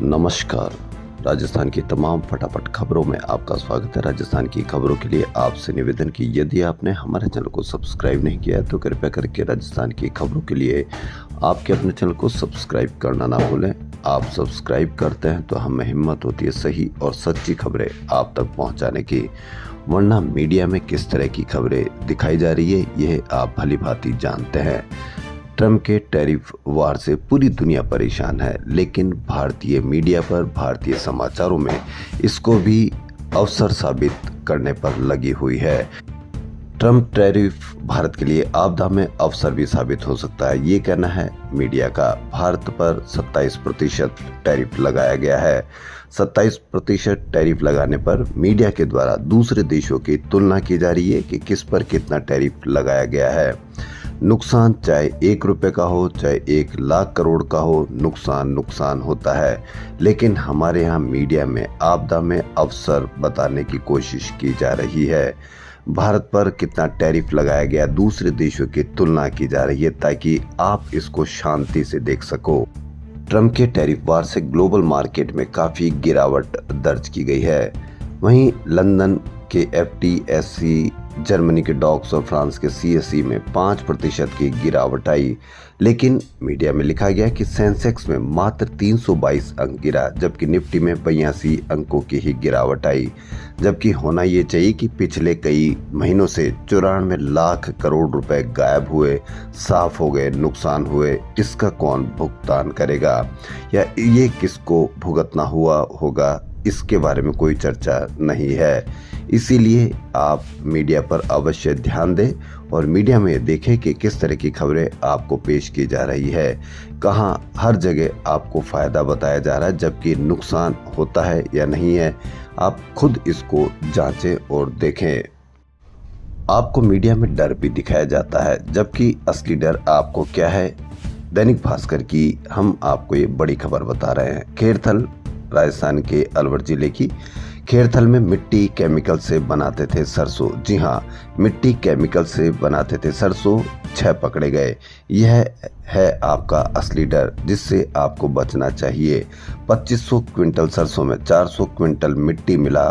नमस्कार। राजस्थान की तमाम फटाफट खबरों में आपका स्वागत है। राजस्थान की खबरों के लिए आपसे निवेदन कि यदि आपने हमारे चैनल को सब्सक्राइब नहीं किया है तो कृपया करके राजस्थान की खबरों के लिए आपके अपने चैनल को सब्सक्राइब करना ना भूलें। आप सब्सक्राइब करते हैं तो हमें हिम्मत होती है सही और सच्ची खबरें आप तक पहुंचाने की, वरना मीडिया में किस तरह की खबरें दिखाई जा रही है यह आप भली भांति जानते हैं। ट्रंप के टैरिफ वार से पूरी दुनिया परेशान है, लेकिन भारतीय मीडिया पर, भारतीय समाचारों में इसको भी अवसर साबित करने पर लगी हुई है। ट्रंप टैरिफ भारत के लिए आपदा में अवसर भी साबित हो सकता है, ये कहना है मीडिया का। भारत पर 27% टैरिफ लगाया गया है। 27% टैरिफ लगाने पर मीडिया के द्वारा दूसरे देशों की तुलना की जा रही है कि किस पर कितना टैरिफ लगाया गया है। नुकसान चाहे 1 रुपए का हो चाहे 1 लाख करोड़ का हो, नुकसान नुकसान होता है। लेकिन हमारे यहाँ मीडिया में आपदा में अवसर बताने की कोशिश की जा रही है। भारत पर कितना टैरिफ लगाया गया, दूसरे देशों की तुलना की जा रही है ताकि आप इसको शांति से देख सको। ट्रंप के टैरिफ वार से ग्लोबल मार्केट में काफ़ी गिरावट दर्ज की गई है। वहीं लंदन के FTSE, जर्मनी के डॉक्स और फ्रांस के CSE में 5% की गिरावट आई। लेकिन मीडिया में लिखा गया कि सेंसेक्स में मात्र 322 अंक गिरा, जबकि निफ्टी में 82 अंकों की ही गिरावट आई। जबकि होना ये चाहिए कि पिछले कई महीनों से 94 लाख करोड़ रुपए गायब हुए, साफ हो गए, नुकसान हुए। इसका कौन भुगतान करेगा या ये किसको भुगतना हुआ होगा, इसके बारे में कोई चर्चा नहीं है। इसीलिए आप मीडिया पर अवश्य ध्यान दें और मीडिया में देखें कि किस तरह की खबरें आपको पेश की जा रही है। कहाँ हर जगह आपको फ़ायदा बताया जा रहा है जबकि नुकसान होता है या नहीं है, आप खुद इसको जांचें और देखें। आपको मीडिया में डर भी दिखाया जाता है, जबकि असली डर आपको क्या है। दैनिक भास्कर की हम आपको ये बड़ी खबर बता रहे हैं। खेरथल, राजस्थान के अलवर जिले की खेरथल में मिट्टी केमिकल से बनाते थे सरसों। जी हाँ, मिट्टी केमिकल से बनाते थे सरसों, 6 पकड़े गए। यह है आपका असली डर जिससे आपको बचना चाहिए। 2500 क्विंटल सरसों में 400 क्विंटल मिट्टी मिला,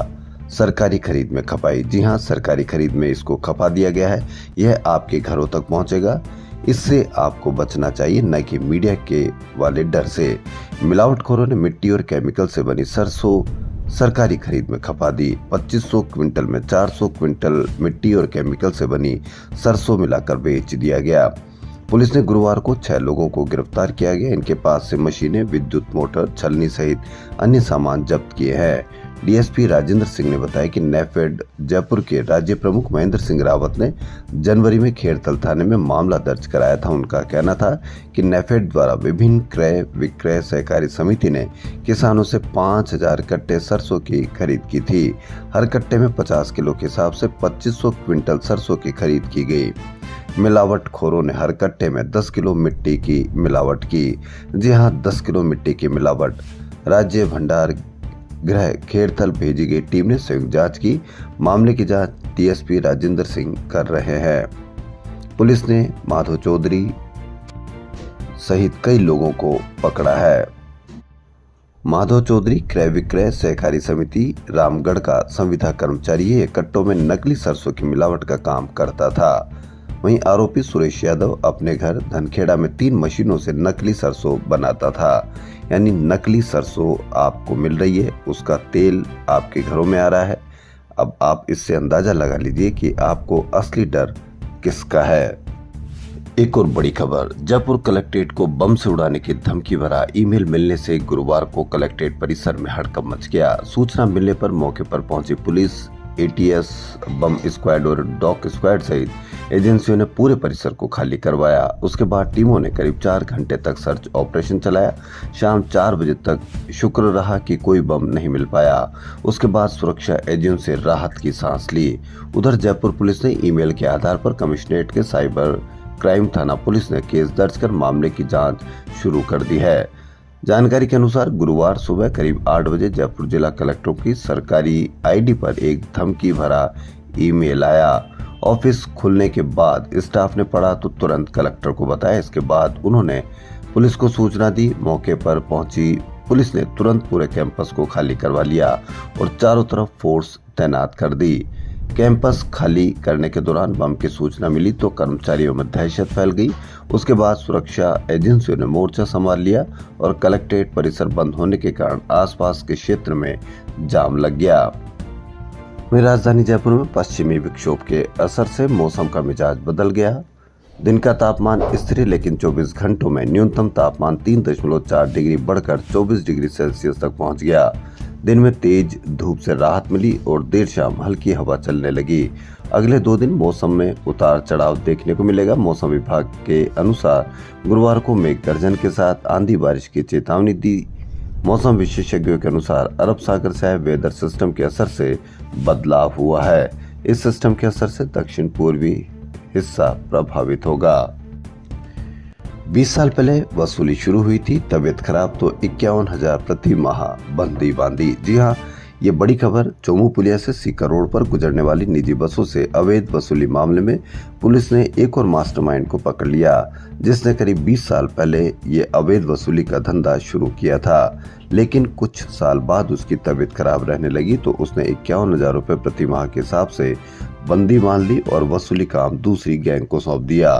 सरकारी खरीद में खपाई। जी हाँ, सरकारी खरीद में इसको खपा दिया गया है। यह आपके घरों तक पहुंचेगा। इससे आपको बचना चाहिए, न कि मीडिया के वाले डर से। मिलावटखोरों ने मिट्टी और केमिकल से बनी सरसों सरकारी खरीद में खपा दी। 2500 क्विंटल में 400 क्विंटल मिट्टी और केमिकल से बनी सरसों मिलाकर बेच दिया गया। पुलिस ने गुरुवार को 6 लोगों को गिरफ्तार किया गया। इनके पास से मशीनें, विद्युत मोटर, छलनी सहित अन्य सामान जब्त किए हैं। DSP राजेंद्र सिंह ने बताया कि नेफेड जयपुर के राज्य प्रमुख महेंद्र सिंह रावत ने जनवरी में खेरथल थाने में मामला दर्ज कराया था। उनका कहना था कि नेफेड द्वारा विभिन्न क्रय विक्रय सहकारी समिति ने किसानों से 5000 कट्टे सरसों की खरीद की थी। हर कट्टे में 50 किलो के हिसाब से 2500 क्विंटल सरसों की खरीद की गई। मिलावटखोरों ने हर कट्टे में 10 किलो मिट्टी की मिलावट की। जी हाँ, 10 किलो मिट्टी की मिलावट। राज्य भंडार गृह खेरथल भेजी गई टीम ने संयुक्त जांच की। मामले की जांच DSP राजेंद्र सिंह कर रहे हैं। पुलिस ने माधव चौधरी सहित कई लोगों को पकड़ा है। माधव चौधरी क्रय विक्रय सहकारी समिति रामगढ़ का संविदा कर्मचारी है। कट्टों में नकली सरसों की मिलावट का काम करता था। वहीं आरोपी सुरेश यादव अपने घर धनखेड़ा में 3 मशीनों से नकली सरसों बनाता था। यानी नकली सरसों आपको मिल रही है, उसका तेल आपके घरों में आ रहा है। अब आप इससे अंदाजा लगा लीजिए कि आपको असली डर किसका है। एक और बड़ी खबर, जयपुर कलेक्ट्रेट को बम से उड़ाने की धमकी भरा ईमेल मिलने से गुरुवार को कलेक्ट्रेट परिसर में हड़कंप मच गया। सूचना मिलने पर मौके पर पहुंची पुलिस, ATS, बम स्क्वाड और डॉग स्क्वाड सहित एजेंसियों ने पूरे परिसर को खाली करवाया। उसके बाद टीमों ने करीब 4 घंटे तक सर्च ऑपरेशन चलाया। शाम 4 बजे तक शुक्र रहा कि कोई बम नहीं मिल पाया। उसके बाद सुरक्षा एजेंसियों से राहत की सांस ली। उधर जयपुर पुलिस ने ईमेल के आधार पर कमिश्नरेट के साइबर क्राइम थाना पुलिस ने केस दर्ज कर मामले की जाँच शुरू कर दी है। जानकारी के अनुसार गुरुवार सुबह करीब 8 बजे जयपुर जिला कलेक्टरों की सरकारी ID पर एक धमकी भरा ईमेल आया। ऑफिस खुलने के बाद स्टाफ ने पढ़ा तो तुरंत कलेक्टर को बताया। इसके बाद उन्होंने पुलिस को सूचना दी। मौके पर पहुंची पुलिस ने तुरंत पूरे कैंपस को खाली करवा लिया और चारों तरफ फोर्स तैनात कर दी। कैंपस खाली करने के दौरान बम की सूचना मिली तो कर्मचारियों में दहशत फैल गई। उसके बाद सुरक्षा एजेंसियों ने मोर्चा संभाल लिया और कलेक्ट्रेट परिसर बंद होने के कारण आसपास के क्षेत्र में जाम लग गया। वहीं राजधानी जयपुर में पश्चिमी विक्षोभ के असर से मौसम का मिजाज बदल गया। दिन का तापमान स्थिर लेकिन 24 घंटों में न्यूनतम तापमान 3.4 डिग्री बढ़कर 24 डिग्री सेल्सियस तक पहुंच गया। दिन में तेज धूप से राहत मिली और देर शाम हल्की हवा चलने लगी। अगले 2 दिन मौसम में उतार चढ़ाव देखने को मिलेगा। मौसम विभाग के अनुसार गुरुवार को मेघ गर्जन के साथ आंधी बारिश की चेतावनी दी। मौसम विशेषज्ञों के अनुसार अरब सागर से आए वेदर सिस्टम के असर से बदलाव हुआ है। इस सिस्टम के असर से दक्षिण पूर्वी हिस्सा प्रभावित होगा। 20 साल पहले वसूली शुरू हुई थी, तबीयत खराब तो 51,000 प्रति माह बंदी बांधी। जी हाँ, ये बड़ी खबर। चोमू पुलिया से सीकर रोड पर गुजरने वाली निजी बसों से अवैध वसूली मामले में पुलिस ने एक और मास्टरमाइंड को पकड़ लिया, जिसने करीब 20 साल पहले ये अवैध वसूली का धंधा शुरू किया था। लेकिन कुछ साल बाद उसकी तबीयत खराब रहने लगी तो उसने 51,000 रुपए प्रति माह के हिसाब से बंदी मान ली और वसूली काम दूसरी गैंग को सौंप दिया।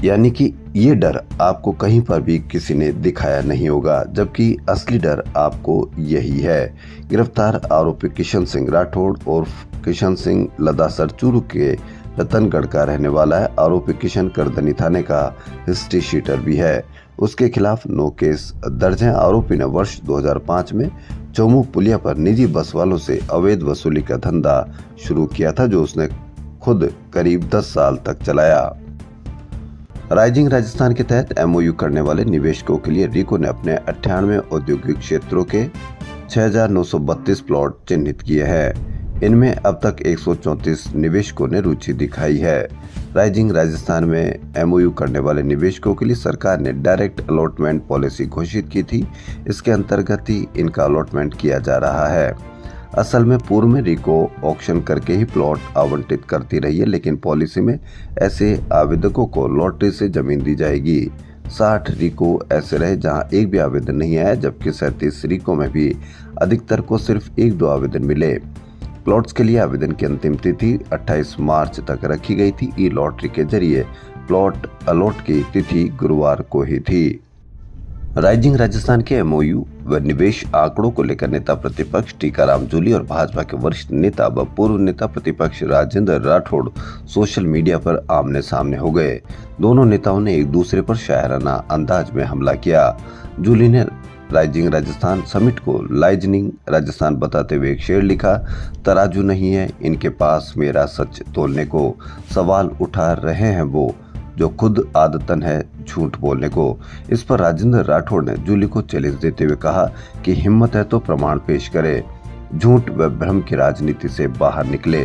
यानी कि ये डर आपको कहीं पर भी किसी ने दिखाया नहीं होगा, जबकि असली डर आपको यही है। गिरफ्तार आरोपी किशन सिंह राठौड़ और किशन सिंह लदासर चूरू के रतनगढ़ का रहने वाला है। आरोपी किशन करदनी थाने का हिस्ट्री शीटर भी है। उसके खिलाफ 9 केस दर्ज हैं। आरोपी ने वर्ष 2005 में चोमू पुलिया पर निजी बस वालों से अवैध वसूली का धंधा शुरू किया था, जो उसने खुद करीब 10 साल तक चलाया। राइजिंग राजस्थान के तहत एमओयू करने वाले निवेशकों के लिए रिको ने अपने 98 औद्योगिक क्षेत्रों के 6,932 प्लॉट चिन्हित किए हैं। इनमें अब तक 134 निवेशकों ने रुचि दिखाई है। राइजिंग राजस्थान में एमओयू करने वाले निवेशकों के लिए सरकार ने डायरेक्ट अलॉटमेंट पॉलिसी घोषित की थी। इसके अंतर्गत ही इनका अलॉटमेंट किया जा रहा है। असल में पूर्व में रिको ऑक्शन करके ही प्लॉट आवंटित करती रही है, लेकिन पॉलिसी में ऐसे आवेदकों को लॉटरी से जमीन दी जाएगी। 60 रिको ऐसे रहे जहां एक भी आवेदन नहीं आया, जबकि 37 रिको में भी अधिकतर को सिर्फ 1-2 आवेदन मिले। प्लॉट्स के लिए आवेदन की अंतिम तिथि 28 मार्च तक रखी गई थी। ई लॉटरी के जरिए प्लॉट अलॉट की तिथि गुरुवार को ही थी। राइजिंग राजस्थान के एमओयू व निवेश आंकड़ों को लेकर नेता प्रतिपक्ष टीकाराम जूली और भाजपा के वरिष्ठ नेता व पूर्व नेता प्रतिपक्ष राजेंद्र राठौड़ सोशल मीडिया पर आमने सामने हो गए। दोनों नेताओं ने एक दूसरे पर शायराना अंदाज में हमला किया। जूली ने राइजिंग राजस्थान समिट को लाइजनिंग राजस्थान बताते हुए एक शेर लिखा, तराजू नहीं है इनके पास मेरा सच तोलने को, सवाल उठा रहे हैं वो जो खुद आदतन है झूठ बोलने को। इस पर राजेंद्र राठौड़ ने जूली को चैलेंज देते हुए कहा कि हिम्मत है तो प्रमाण पेश करे, झूठ व भ्रम की राजनीति से बाहर निकले।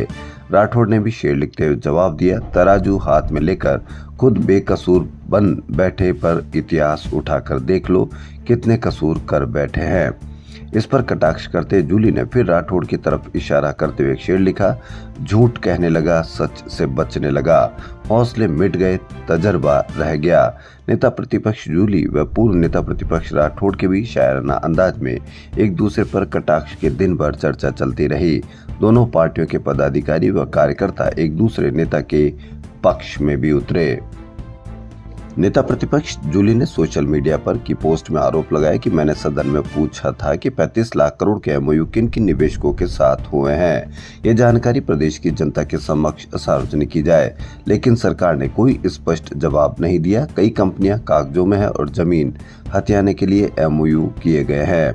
राठौड़ ने भी शेर लिखते हुए जवाब दिया, तराजू हाथ में लेकर खुद बेकसूर बन बैठे पर इतिहास उठाकर देख लो कितने कसूर कर बैठे हैं। इस पर कटाक्ष करते जूली ने फिर राठौड़ की तरफ इशारा करते हुए एक शेर लिखा, झूठ कहने लगा सच से बचने लगा, हौसले मिट गए तजर्बा रह गया। नेता प्रतिपक्ष जूली व पूर्व नेता प्रतिपक्ष राठौड़ के भी शायराना अंदाज में एक दूसरे पर कटाक्ष के दिन भर चर्चा चलती रही। दोनों पार्टियों के पदाधिकारी व कार्यकर्ता एक दूसरे नेता के पक्ष में भी उतरे। नेता प्रतिपक्ष जूली ने सोशल मीडिया पर की पोस्ट में आरोप लगाया कि मैंने सदन में पूछा था कि 35 लाख करोड़ के एमओयू किन किन निवेशकों के साथ हुए हैं, ये जानकारी प्रदेश की जनता के समक्ष सार्वजनिक की जाए, लेकिन सरकार ने कोई स्पष्ट जवाब नहीं दिया। कई कंपनियां कागजों में है और जमीन हथियाने के लिए एमओयू किए गए हैं।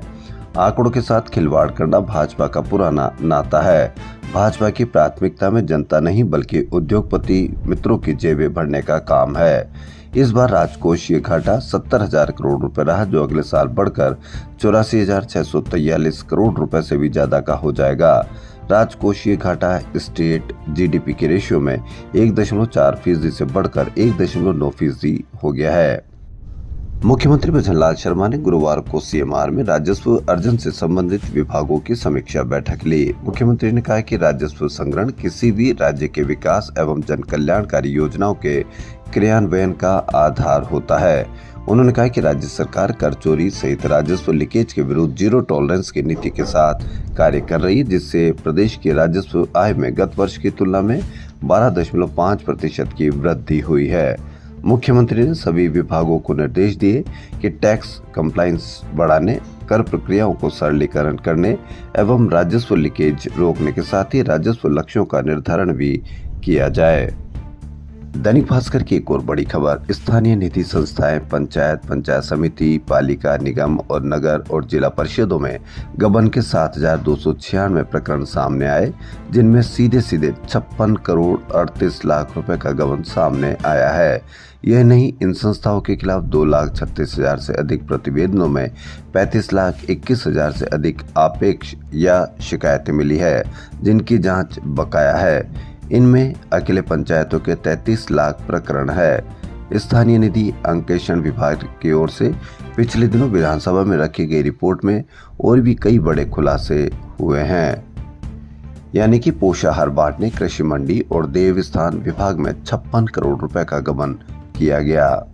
आंकड़ों के साथ खिलवाड़ करना भाजपा का पुराना नाता है। भाजपा की प्राथमिकता में जनता नहीं बल्कि उद्योगपति मित्रों की जेबें भरने का काम है। इस बार राजकोषीय घाटा 70,000 करोड़ रुपए रहा, जो अगले साल बढ़कर 84,643 करोड़ रुपए से भी ज्यादा का हो जाएगा। राजकोषीय घाटा स्टेट जीडीपी के रेशियो में 1.4% से बढ़कर 1.9% हो गया है। मुख्यमंत्री भजनलाल शर्मा ने गुरुवार को सीएमआर में राजस्व अर्जन से संबंधित विभागों की समीक्षा बैठक ली। मुख्यमंत्री ने कहा कि राजस्व संग्रहण किसी भी राज्य के विकास एवं जन कल्याणकारी योजनाओं के क्रियान्वयन का आधार होता है। उन्होंने कहा कि राज्य सरकार कर चोरी सहित राजस्व लीकेज के विरुद्ध जीरो टॉलरेंस की नीति के साथ कार्य कर रही है, जिससे प्रदेश की राजस्व आय में गत वर्ष की तुलना में 12.5% की वृद्धि हुई है। मुख्यमंत्री ने सभी विभागों को निर्देश दिए कि टैक्स कंप्लायंस बढ़ाने, कर प्रक्रियाओं को सरलीकरण करने एवं राजस्व लीकेज रोकने के साथ ही राजस्व लक्ष्यों का निर्धारण भी किया जाए। दैनिक भास्कर की एक और बड़ी खबर, स्थानीय निधि संस्थाएं, पंचायत, पंचायत समिति, पालिका, निगम और नगर और जिला परिषदों में गबन के 7,296 प्रकरण सामने आए, जिनमें सीधे 56 करोड़ 38 लाख रुपए का गबन सामने आया है। यह नहीं, इन संस्थाओं के खिलाफ 2,36,000 से अधिक प्रतिवेदनों में 35,21,000 से अधिक आपेक्ष या शिकायतें मिली है, जिनकी जांच बकाया है। इनमें अकेले पंचायतों के 33 लाख प्रकरण है। स्थानीय निधि अंकेक्षण विभाग की ओर से पिछले दिनों विधानसभा में रखी गई रिपोर्ट में और भी कई बड़े खुलासे हुए हैं, यानी कि पोषाहार बांटने, कृषि मंडी और देवस्थान विभाग में 56 करोड़ रुपए का गबन किया गया।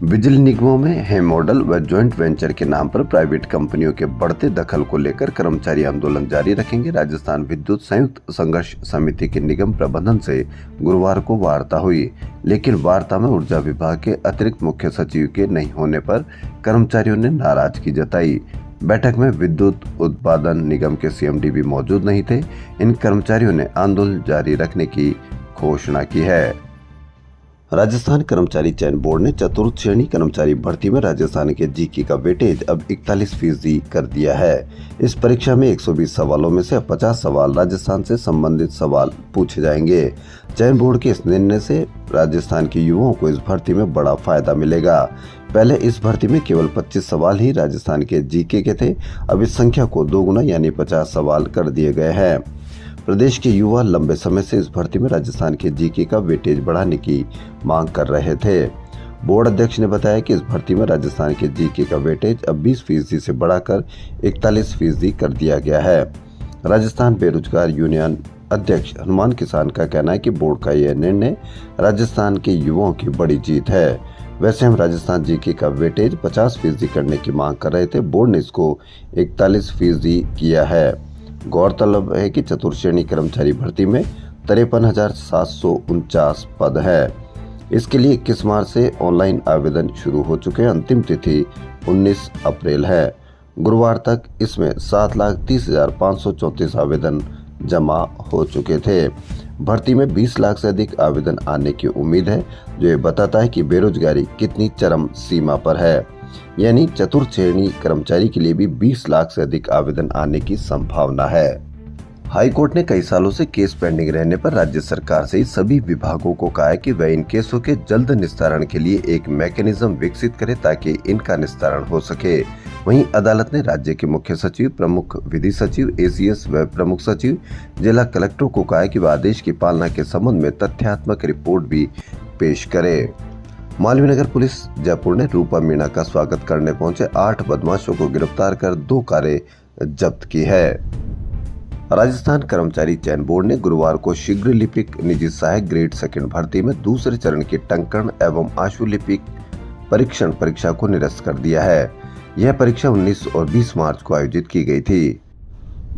बिजली निगमों में है मॉडल व ज्वाइंट वेंचर के नाम पर प्राइवेट कंपनियों के बढ़ते दखल को लेकर कर्मचारी आंदोलन जारी रखेंगे। राजस्थान विद्युत संयुक्त संघर्ष समिति के निगम प्रबंधन से गुरुवार को वार्ता हुई, लेकिन वार्ता में ऊर्जा विभाग के अतिरिक्त मुख्य सचिव के नहीं होने पर कर्मचारियों ने नाराजगी जताई। बैठक में विद्युत उत्पादन निगम के सीएमडी भी मौजूद नहीं थे। इन कर्मचारियों ने आंदोलन जारी रखने की घोषणा की है। राजस्थान कर्मचारी चयन बोर्ड ने चतुर्थ श्रेणी कर्मचारी भर्ती में राजस्थान के जीके का वेटेज अब 41% कर दिया है। इस परीक्षा में 120 सवालों में से 50 सवाल राजस्थान से संबंधित सवाल पूछे जाएंगे। चयन बोर्ड के इस निर्णय से राजस्थान के युवाओं को इस भर्ती में बड़ा फायदा मिलेगा। पहले इस भर्ती में केवल 25 सवाल ही राजस्थान के जीके के थे, अब इस संख्या को दोगुना यानी 50 सवाल कर दिए गए हैं। प्रदेश के युवा लंबे समय से इस भर्ती में राजस्थान के जीके का वेटेज बढ़ाने की मांग कर रहे थे। बोर्ड अध्यक्ष ने बताया कि इस भर्ती में राजस्थान के जीके का वेटेज अब 20% से बढ़ाकर 41% कर दिया गया है। राजस्थान बेरोजगार यूनियन अध्यक्ष हनुमान किसान का कहना है कि बोर्ड का यह निर्णय राजस्थान के युवाओं की बड़ी जीत है। वैसे हम राजस्थान जीके का वेटेज 50% करने की मांग कर रहे थे, बोर्ड ने इसको 41% किया है। गौरतलब है कि चतुर्थ श्रेणी कर्मचारी भर्ती में 53,749 पद है। इसके लिए 21 मार्च से ऑनलाइन आवेदन शुरू हो चुके हैं। अंतिम तिथि 19 अप्रैल है। गुरुवार तक इसमें 7,30,534 आवेदन जमा हो चुके थे। भर्ती में 20 लाख से अधिक आवेदन आने की उम्मीद है, जो ये बताता है कि बेरोजगारी कितनी चरम सीमा पर है। यानी चतुर्थ श्रेणी कर्मचारी के लिए भी 20 लाख से अधिक आवेदन आने की संभावना है। हाईकोर्ट ने कई सालों से केस पेंडिंग रहने पर राज्य सरकार से सभी विभागों को कहा है कि वह इन केसों के जल्द निस्तारण के लिए एक मैकेनिज्म विकसित करे ताकि इनका निस्तारण हो सके। वहीं अदालत ने राज्य के मुख्य सचिव, प्रमुख विधि सचिव, एसीएस व प्रमुख सचिव, जिला कलेक्टरों को कहा है कि वह आदेश की पालना के संबंध में तथ्यात्मक रिपोर्ट भी पेश करे। मालवीय नगर पुलिस जयपुर ने रूपा मीणा का स्वागत करने पहुंचे 8 बदमाशों को गिरफ्तार कर 2 कारें जब्त की है। राजस्थान कर्मचारी चयन बोर्ड ने गुरुवार को शीघ्र लिपिक निजी सहायक ग्रेड 2 भर्ती में दूसरे चरण की टंकण एवं आशु लिपिक परीक्षण परीक्षा को निरस्त कर दिया है। यह परीक्षा 19 और 20 मार्च को आयोजित की गई थी।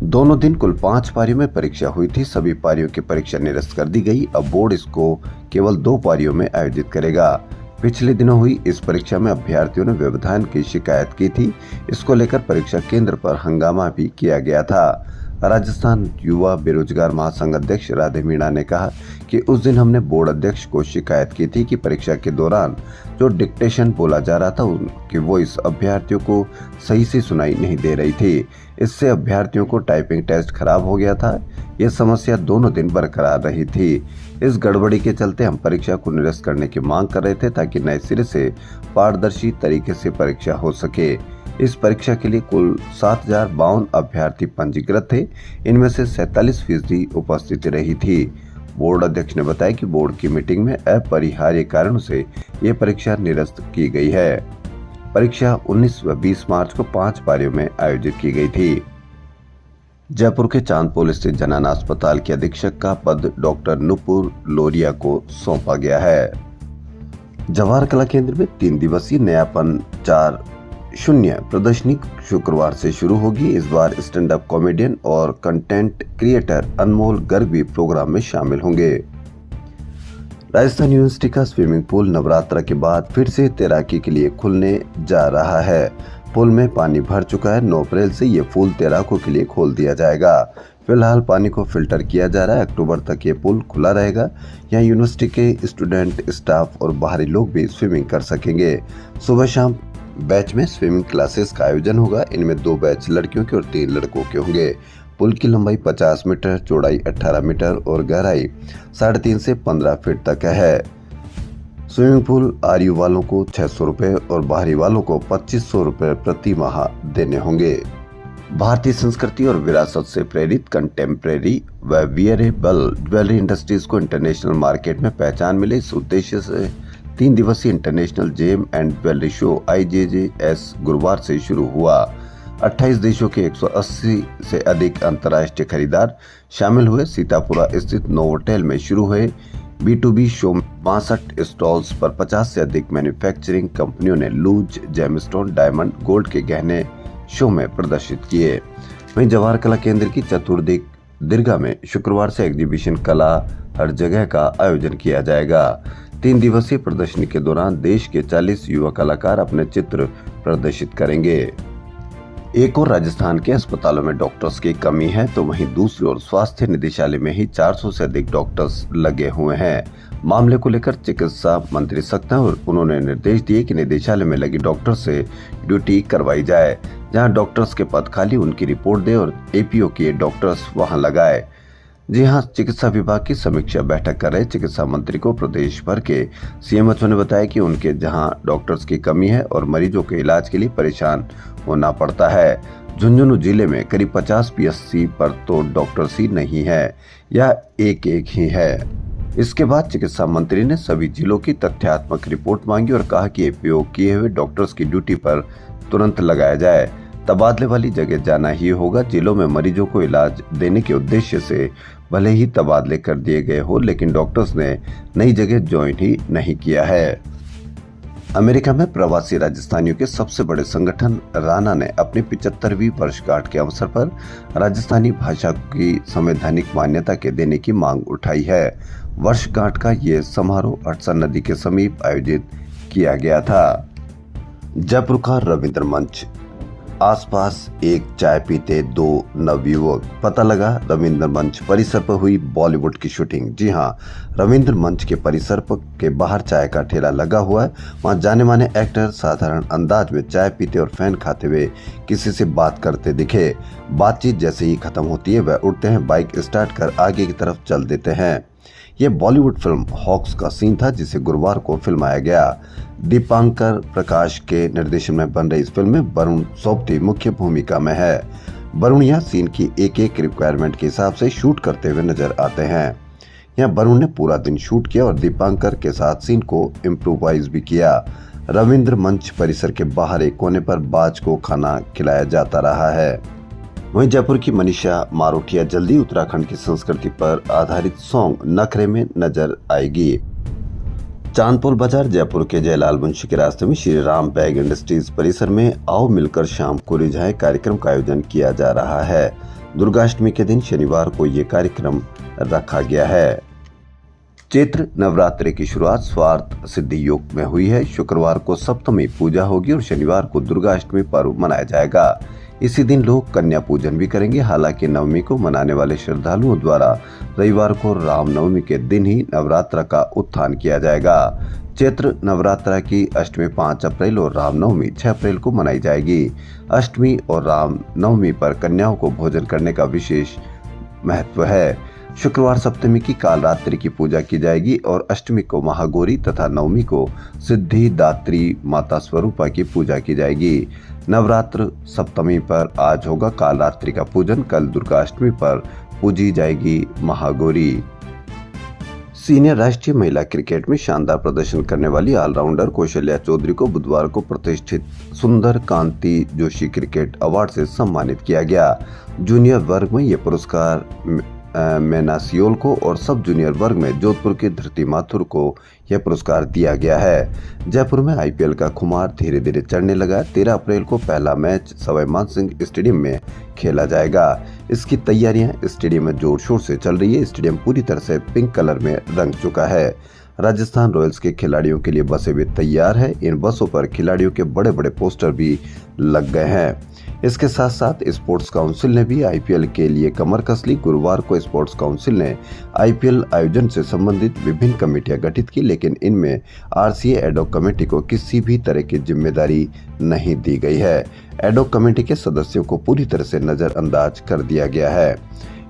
दोनों दिन कुल 5 पारियों में परीक्षा हुई थी। सभी पारियों की परीक्षा निरस्त कर दी गई। अब बोर्ड इसको केवल 2 पारियों में आयोजित करेगा। पिछले दिनों हुई इस परीक्षा में अभ्यर्थियों ने व्यवधान की शिकायत की थी। इसको लेकर परीक्षा केंद्र पर हंगामा भी किया गया था। राजस्थान युवा बेरोजगार महासंघ अध्यक्ष राधे मीणा ने कहा कि उस दिन हमने बोर्ड अध्यक्ष को शिकायत की थी कि परीक्षा के दौरान जो डिक्टेशन बोला जा रहा था उनकी वॉइस अभ्यर्थियों को सही से सुनाई नहीं दे रही थी। इससे अभ्यर्थियों को टाइपिंग टेस्ट खराब हो गया था। यह समस्या दोनों दिन बरकरार रही थी। इस गड़बड़ी के चलते हम परीक्षा को निरस्त करने की मांग कर रहे थे ताकि नए सिरे से पारदर्शी तरीके से परीक्षा हो सके। इस परीक्षा के लिए कुल 7,052 अभ्यर्थी पंजीकृत थे। इनमें से 47% उपस्थिति रही थी। बोर्ड अध्यक्ष ने बताया कि बोर्ड की मीटिंग में अपरिहार्य कारणों से ये परीक्षा निरस्त की गई है। परीक्षा 19 व 20 मार्च को 5 पारियों में आयोजित की गई थी। जयपुर के चांदपोल स्थित जनन अस्पताल के अधीक्षक का पद डॉक्टर नुपुर लोरिया को सौंपा गया है। जवाहर कला केंद्र में 3 दिवसीय नयापन 4.0 प्रदर्शनी शुक्रवार से शुरू होगी। इस बार स्टैंड अप कॉमेडियन और कंटेंट क्रिएटर अनमोल गर्ग भी प्रोग्राम में शामिल होंगे। राजस्थान यूनिवर्सिटी का स्विमिंग पूल नवरात्र के बाद फिर से तैराकी के लिए खुलने जा रहा है। पूल में पानी भर चुका है। 9 अप्रैल से ये पूल तैराकों के लिए खोल दिया जाएगा। फिलहाल पानी को फिल्टर किया जा रहा है। अक्टूबर तक ये पूल खुला रहेगा। यहाँ यूनिवर्सिटी के स्टूडेंट, स्टाफ और बाहरी लोग भी स्विमिंग कर सकेंगे। सुबह शाम बैच में स्विमिंग क्लासेस का आयोजन होगा। इनमें 2 बैच लड़कियों के और 3 लड़कों के होंगे। पुल की लंबाई 50 मीटर, चौड़ाई 18 मीटर और गहराई 3.5 से 15 फीट तक है। स्विमिंग पूल आरयू वालों को 600 रुपए और बाहरी वालों को 2500 रुपए प्रति माह देने होंगे। भारतीय संस्कृति और विरासत से प्रेरित कंटेम्प्रेरी व वियरेबल ज्वेलरी इंडस्ट्रीज को इंटरनेशनल मार्केट में पहचान मिले। इस उद्देश्य से 3 दिवसीय international gem and jewellery show IJJS गुरुवार से शुरू हुआ। 28 देशों के 180 से अधिक अंतर्राष्ट्रीय खरीदार शामिल हुए। सीतापुरा स्थित नोवोटेल में शुरू हुए B2B शो में 62 स्टॉल्स पर 50 से अधिक मैन्युफैक्चरिंग कंपनियों ने लूज, जेमस्टोन, डायमंड, गोल्ड के गहने शो में प्रदर्शित किए। वहीं जवाहर कला केंद्र की चतुर्दिक दीर्घा में शुक्रवार से एग्जीबिशन कला हर जगह का आयोजन किया जाएगा। 3 दिवसीय प्रदर्शनी के दौरान देश के 40 युवा कलाकार अपने चित्र प्रदर्शित करेंगे। एक और राजस्थान के अस्पतालों में डॉक्टर्स की कमी है, तो वहीं दूसरी ओर स्वास्थ्य निदेशालय में ही 400 से अधिक डॉक्टर्स लगे हुए हैं। मामले को लेकर चिकित्सा मंत्री सख्त हैं और उन्होंने निर्देश दिए कि निदेशालय में लगे डॉक्टर से ड्यूटी करवाई जाए। जहां डॉक्टर्स के पद खाली, उनकी रिपोर्ट दे और APO के डॉक्टर्स वहां लगाए। जी हां, चिकित्सा विभाग की समीक्षा बैठक कर रहे चिकित्सा मंत्री को प्रदेश भर के CMHO ने बताया कि उनके जहां डॉक्टर्स की कमी है और मरीजों के इलाज के लिए परेशान होना पड़ता है। झुंझुनू जिले में करीब 50 PSC पर तो डॉक्टर्स ही नहीं है या एक ही है। इसके बाद चिकित्सा मंत्री ने सभी जिलों की तथ्यात्मक रिपोर्ट मांगी और कहा कि APO किए हुए डॉक्टर्स की ड्यूटी पर तुरंत लगाया जाए। तबादले वाली जगह जाना ही होगा। जिलों में मरीजों को इलाज देने के उद्देश्य से भले ही तबादले कर दिए गए हो, लेकिन डॉक्टर्स ने नई जगह ज्वाइन ही नहीं किया है। अमेरिका में प्रवासी राजस्थानियों के सबसे बड़े संगठन राना ने अपनी 75वीं वर्षगांठ के अवसर पर राजस्थानी भाषा की संवैधानिक मान्यता के देने की मांग उठाई है। वर्षगांठ का ये समारोह हडसन नदी के समीप आयोजित किया गया था। जयपुर का रविंद्र मंच, आसपास एक चाय पीते 2 नवयुवक। पता लगा रविंद्र मंच परिसर पर हुई बॉलीवुड की शूटिंग। जी हां, रविंद्र मंच के परिसर के बाहर चाय का ठेला लगा हुआ है। वहां जाने माने एक्टर साधारण अंदाज में चाय पीते और फैन खाते हुए किसी से बात करते दिखे। बातचीत जैसे ही खत्म होती है वह उठते हैं, बाइक स्टार्ट कर आगे की तरफ चल देते हैं। यह बॉलीवुड फिल्म हॉक्स का सीन था, जिसे गुरुवार को फिल्माया गया। दीपांकर प्रकाश के निर्देशन में बन रही इस फिल्म में वरुण सोबती मुख्य भूमिका में है। वरुण यह सीन की एक रिक्वायरमेंट के हिसाब से शूट करते हुए नजर आते हैं। यहाँ वरुण ने पूरा दिन शूट किया और दीपांकर के साथ सीन को इम्प्रोवाइज भी किया। रविंद्र मंच परिसर के बाहर एक कोने पर बाज को खाना खिलाया जाता रहा है। वहीं जयपुर की मनीषा मारोठिया जल्दी उत्तराखंड की संस्कृति पर आधारित सॉन्ग नखरे में नजर आएगी। चांदपुर बाजार जयपुर के जयलाल मुंशी के रास्ते में श्री राम बैग इंडस्ट्रीज परिसर में आओ मिलकर शाम को रिझाएं कार्यक्रम का आयोजन किया जा रहा है। दुर्गाष्टमी के दिन शनिवार को ये कार्यक्रम रखा गया है। चैत्र नवरात्रि की शुरुआत स्वार्थ सिद्धि योग में हुई है। शुक्रवार को सप्तमी पूजा होगी और शनिवार को दुर्गाष्टमी पर्व मनाया जाएगा। इसी दिन लोग कन्या पूजन भी करेंगे। हालांकि नवमी को मनाने वाले श्रद्धालुओं द्वारा रविवार को रामनवमी के दिन ही नवरात्र का उत्थान किया जाएगा। चैत्र नवरात्र की अष्टमी 5 अप्रैल और रामनवमी 6 अप्रैल को मनाई जाएगी। अष्टमी और रामनवमी पर कन्याओं को भोजन करने का विशेष महत्व है। शुक्रवार सप्तमी की कालरात्रि की पूजा की जाएगी और अष्टमी को महागौरी तथा नवमी को सिद्धिदात्री माता स्वरूपा की पूजा की जाएगी। नवरात्र सप्तमी पर आज होगा कालरात्रि का पूजन। कल दुर्गाष्टमी पर पूजी जाएगी महागौरी। सीनियर राष्ट्रीय महिला क्रिकेट में शानदार प्रदर्शन करने वाली ऑलराउंडर कौशल्या चौधरी को बुधवार को प्रतिष्ठित सुंदर कांति जोशी क्रिकेट अवार्ड से सम्मानित किया गया। जूनियर वर्ग में ये पुरस्कार मैना सियोल को और सब जूनियर वर्ग में जोधपुर की धरती माथुर को यह पुरस्कार दिया गया है। जयपुर में आईपीएल का खुमार धीरे धीरे चढ़ने लगा। 13 अप्रैल को पहला मैच सवाई मानसिंह स्टेडियम में खेला जाएगा। इसकी तैयारियां स्टेडियम में जोर शोर से चल रही है। स्टेडियम पूरी तरह से पिंक कलर में रंग चुका है। राजस्थान रॉयल्स के खिलाड़ियों के लिए बसें भी तैयार है। इन बसों पर खिलाड़ियों के बड़े बड़े पोस्टर भी लग गए हैं। इसके साथ साथ स्पोर्ट्स काउंसिल ने भी आईपीएल के लिए कमर कस ली। गुरुवार को स्पोर्ट्स काउंसिल ने आईपीएल आयोजन से संबंधित विभिन्न कमेटियां गठित की, लेकिन इनमें आरसीए एडॉक कमेटी को किसी भी तरह की जिम्मेदारी नहीं दी गई है। एडॉक कमेटी के सदस्यों को पूरी तरह से नजरअंदाज कर दिया गया है।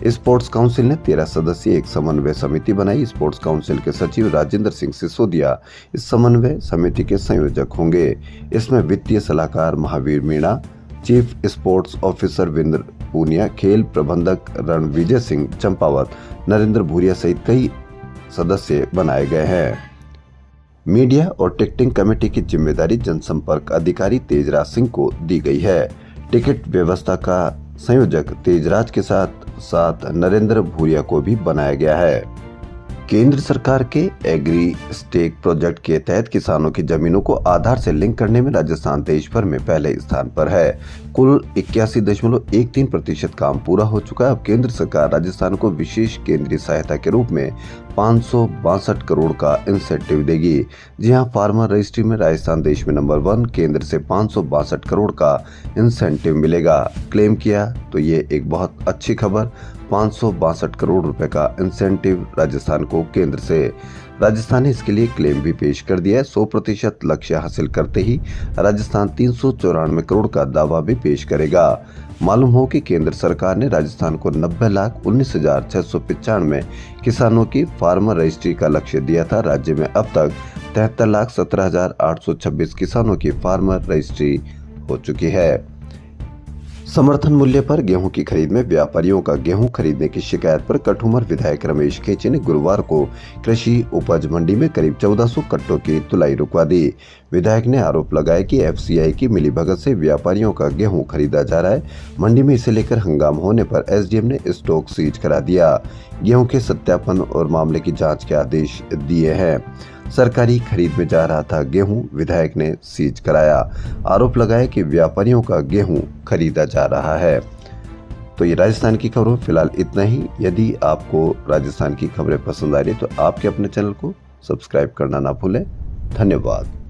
स्पोर्ट्स काउंसिल ने 13 सदस्यीय एक समन्वय समिति बनाई। स्पोर्ट्स काउंसिल के सचिव राजेंद्र सिंह सिसोदिया इस समन्वय समिति के संयोजक होंगे। इसमें वित्तीय सलाहकार Mahavir Meena, chief sports officer Vindra Punia, खेल प्रबंधक रणविजय सिंह चंपावत, नरेंद्र भूरिया सहित कई सदस्य बनाए गए हैं। मीडिया और टिकटिंग कमेटी की जिम्मेदारी जनसंपर्क अधिकारी तेजराज सिंह को दी गई है। टिकट व्यवस्था का संयोजक तेजराज के साथ साथ नरेंद्र भूरिया को भी बनाया गया है। केंद्र सरकार के एग्री स्टेक प्रोजेक्ट के तहत किसानों की जमीनों को आधार से लिंक करने में राजस्थान देश भर में पहले स्थान पर है। कुल 81.13% काम पूरा हो चुका है। अब केंद्र सरकार राजस्थान को विशेष केंद्रीय सहायता के रूप में 562 करोड़ का इंसेंटिव देगी। जी हां, फार्मर रजिस्ट्री में राजस्थान देश में नंबर 1। केंद्र से 562 करोड़ का इंसेंटिव मिलेगा। क्लेम किया तो ये एक बहुत अच्छी खबर। 562 करोड़ रुपए का इंसेंटिव राजस्थान को केंद्र से। राजस्थान ने इसके लिए क्लेम भी पेश कर दिया है। 100% लक्ष्य हासिल करते ही राजस्थान 394 करोड़ का दावा भी पेश करेगा। मालूम हो कि केंद्र सरकार ने राजस्थान को 90,19,695 किसानों की फार्मर रजिस्ट्री का लक्ष्य दिया था। राज्य में अब तक 73,17,826 किसानों की फार्मर रजिस्ट्री हो चुकी है। समर्थन मूल्य पर गेहूं की खरीद में व्यापारियों का गेहूं खरीदने की शिकायत पर कठुमर विधायक रमेश खेचे ने गुरुवार को कृषि उपज मंडी में करीब 1400 कट्टों की तुलाई रुकवा दी। विधायक ने आरोप लगाया कि एफसीआई की मिलीभगत से व्यापारियों का गेहूं खरीदा जा रहा है। मंडी में इसे लेकर हंगामा होने पर एसडीएम ने स्टॉक सीज करा दिया। गेहूं के सत्यापन और मामले की जाँच के आदेश दिए हैं। सरकारी खरीद में जा रहा था गेहूं, विधायक ने सीज कराया। आरोप लगाया कि व्यापारियों का गेहूं खरीदा जा रहा है। तो ये राजस्थान की खबरों फिलहाल इतना ही। यदि आपको राजस्थान की खबरें पसंद आ रही तो आपके अपने चैनल को सब्सक्राइब करना ना भूलें। धन्यवाद।